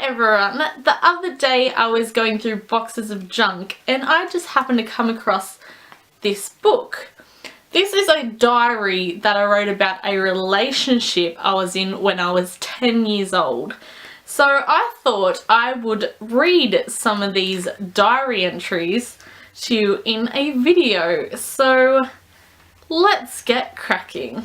everyone, the other day I was going through boxes of junk and I just happened to come across this book. This is a diary that I wrote about a relationship I was in when I was 10 years old. So I thought I would read some of these diary entries to you in a video. So let's get cracking.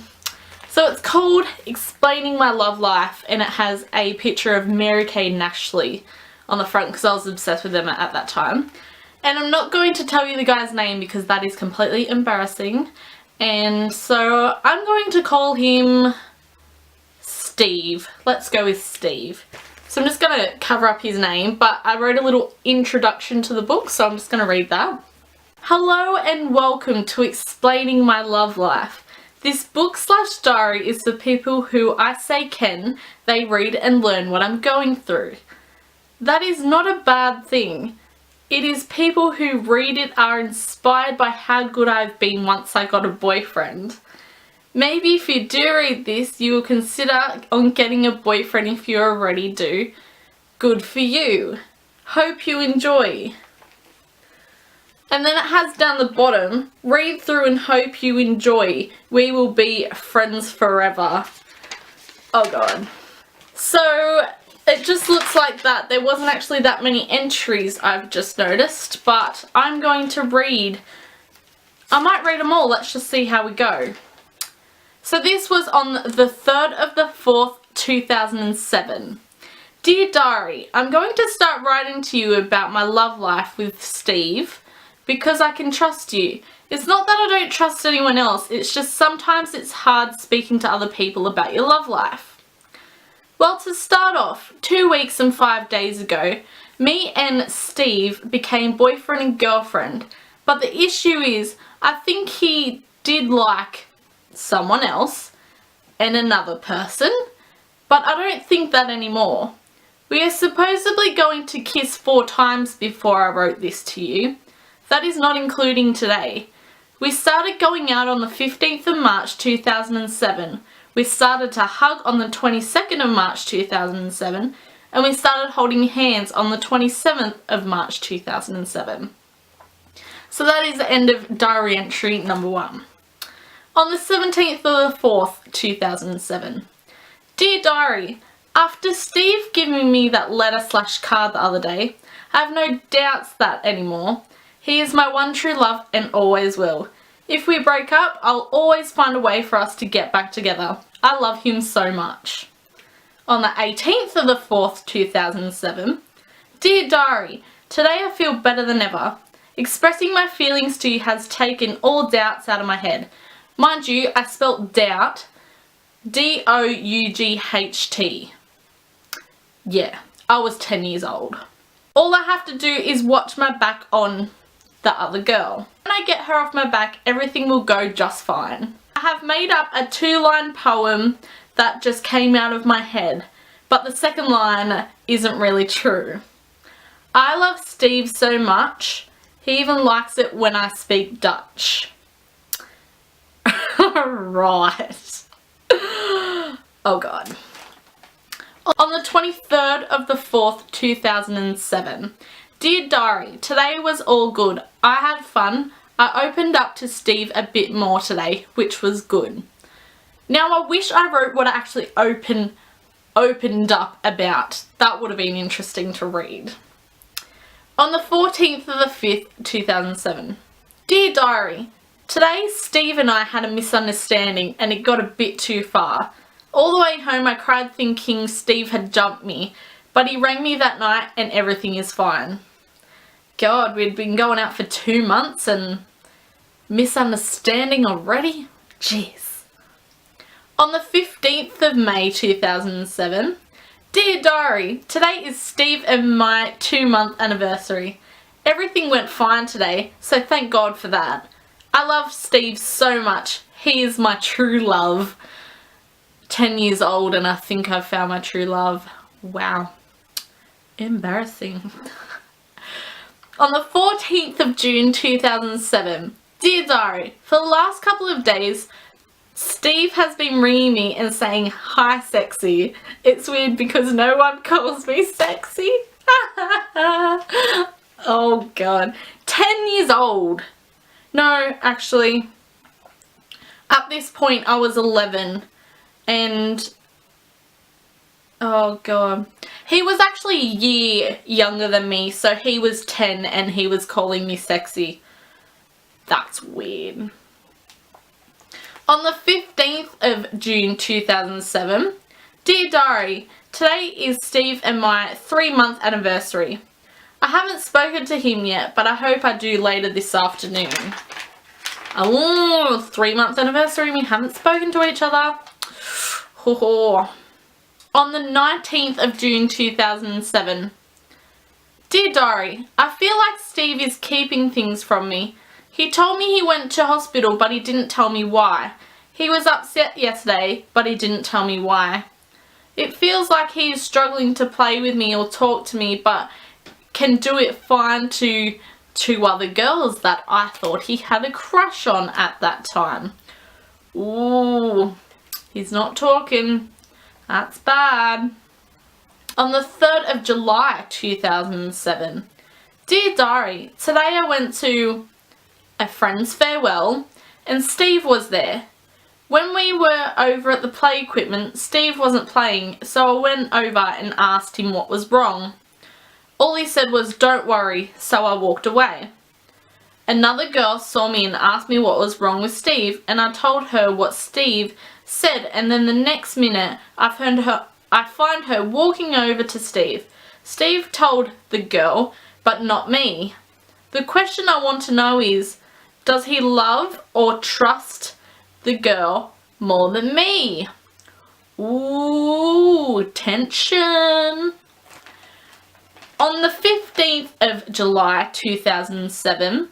So it's called Explaining My Love Life, and it has a picture of Mary-Kate and Ashley on the front because I was obsessed with them at that time. And I'm not going to tell you the guy's name because that is completely embarrassing. And so I'm going to call him Steve. Let's go with Steve. So I'm just going to cover up his name, but I wrote a little introduction to the book, so I'm just going to read that. Hello and welcome to Explaining My Love Life. This book/diary is for people who I say can, they read and learn what I'm going through. That is not a bad thing. It is people who read it are inspired by how good I've been once I got a boyfriend. Maybe if you do read this, you will consider on getting a boyfriend if you already do. Good for you. Hope you enjoy. And then it has down the bottom, read through and hope you enjoy. We will be friends forever. Oh god. So it just looks like that. There wasn't actually that many entries, I've just noticed, but I'm going to read. I might read them all. Let's just see how we go. So this was on the 3rd of the 4th, 2007. Dear Diary, I'm going to start writing to you about my love life with Steve because I can trust you. It's not that I don't trust anyone else, it's just sometimes it's hard speaking to other people about your love life. Well, to start off, 2 weeks and 5 days ago, me and Steve became boyfriend and girlfriend, but the issue is, I think he did like someone else and another person, but I don't think that anymore. We are supposedly going to kiss 4 times before I wrote this to you. That is not including today. We started going out on the 15th of March 2007. We started to hug on the 22nd of March 2007, and we started holding hands on the 27th of March 2007. So that is the end of diary entry number 1. On the 17th of the 4th, 2007. Dear Diary, after Steve giving me that letter/card the other day, I have no doubts that anymore. He is my one true love and always will. If we break up, I'll always find a way for us to get back together. I love him so much. On the 18th of the 4th, 2007. Dear Diary, today I feel better than ever. Expressing my feelings to you has taken all doubts out of my head. Mind you, I spelt doubt D-O-U-G-H-T. Yeah, I was 10 years old. All I have to do is watch my back on the other girl. When I get her off my back, everything will go just fine. I have made up a 2-line poem that just came out of my head, but the second line isn't really true. I love Steve so much, he even likes it when I speak Dutch. Right. Oh god. On the 23rd of the 4th, 2007. Dear Diary, today was all good. I had fun. I opened up to Steve a bit more today, which was good. Now I wish I wrote what I actually opened up about. That would have been interesting to read. On the 14th of the 5th, 2007. Dear Diary, today Steve and I had a misunderstanding and it got a bit too far. All the way home I cried thinking Steve had jumped me, but he rang me that night and everything is fine. God, we'd been going out for 2 months and misunderstanding already? Jeez. On the 15th of May 2007. Dear Diary, today is Steve and my 2-month anniversary. Everything went fine today, so thank God for that. I love Steve so much. He is my true love. 10 years old and I think I've found my true love. Wow. Embarrassing. On the 14th of June 2007. Dear Diary, for the last couple of days, Steve has been ringing me and saying, "Hi, sexy." It's weird because no one calls me sexy. Oh god. 10 years old. No, actually, at this point I was 11 and oh god. He was actually a year younger than me, so he was 10 and he was calling me sexy. That's weird. On the 15th of June 2007, Dear Diary, today is Steve and my 3-month anniversary. I haven't spoken to him yet, but I hope I do later this afternoon. Oh, 3-month anniversary, we haven't spoken to each other. On the 19th of June 2007, Dear Diary, I feel like Steve is keeping things from me. He told me he went to hospital, but he didn't tell me why. He was upset yesterday, but he didn't tell me why. It feels like he is struggling to play with me or talk to me, but can do it fine to 2 other girls that I thought he had a crush on at that time. Ooh, he's not talking. That's bad. On the 3rd of July 2007, Dear Diary, today I went to a friend's farewell and Steve was there. When we were over at the play equipment, Steve wasn't playing, so I went over and asked him what was wrong. All he said was, "Don't worry," so I walked away. Another girl saw me and asked me what was wrong with Steve, and I told her what Steve said, and then the next minute I find her walking over to Steve. Steve told the girl, but not me. The question I want to know is, does he love or trust the girl more than me? Ooh, tension. On the 15th of July 2007,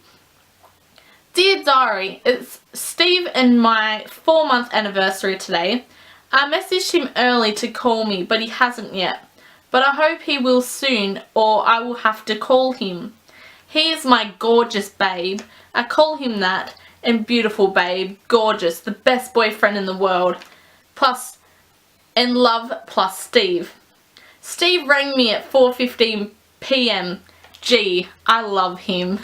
Dear Diary, it's Steve and my 4-month anniversary today. I messaged him early to call me, but he hasn't yet. But I hope he will soon, or I will have to call him. He is my gorgeous babe. I call him that. And beautiful babe, gorgeous, the best boyfriend in the world. Plus, and love plus Steve. Steve rang me at 4:15 p.m. Gee, I love him.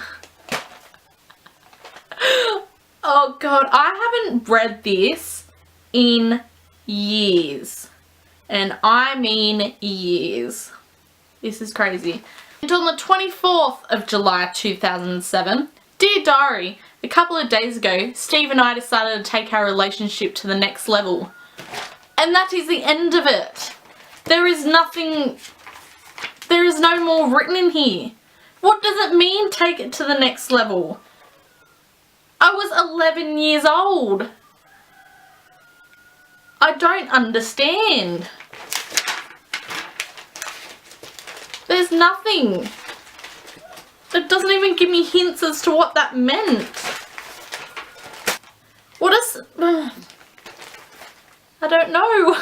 Oh god, I haven't read this in years. And I mean years. This is crazy. And on the 24th of July 2007, Dear Diary, a couple of days ago, Steve and I decided to take our relationship to the next level. And that is the end of it. There is nothing, there is no more written in here. What does it mean, take it to the next level? I was 11 years old. I don't understand. There's nothing. It doesn't even give me hints as to what that meant. What is... I don't know.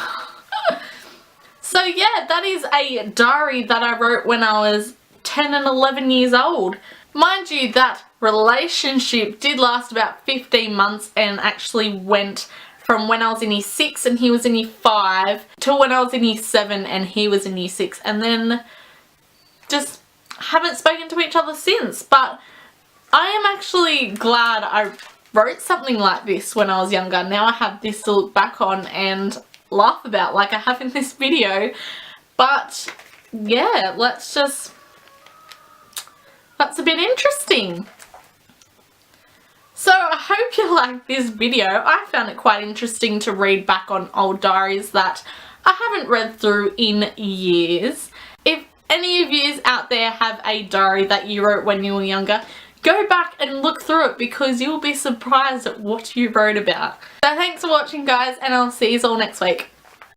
So yeah, that is a diary that I wrote when I was 10 and 11 years old. Mind you, that relationship did last about 15 months and actually went from when I was in year 6 and he was in year 5 to when I was in year 7 and he was in year 6, and then just haven't spoken to each other since. But I am actually glad I wrote something like this when I was younger. Now I have this to look back on and laugh about like I have in this video. But yeah, that's a bit interesting. So I hope you liked this video. I found it quite interesting to read back on old diaries that I haven't read through in years. If any of you out there have a diary that you wrote when you were younger, go back and look through it because you'll be surprised at what you wrote about. So thanks for watching guys, and I'll see you all next week.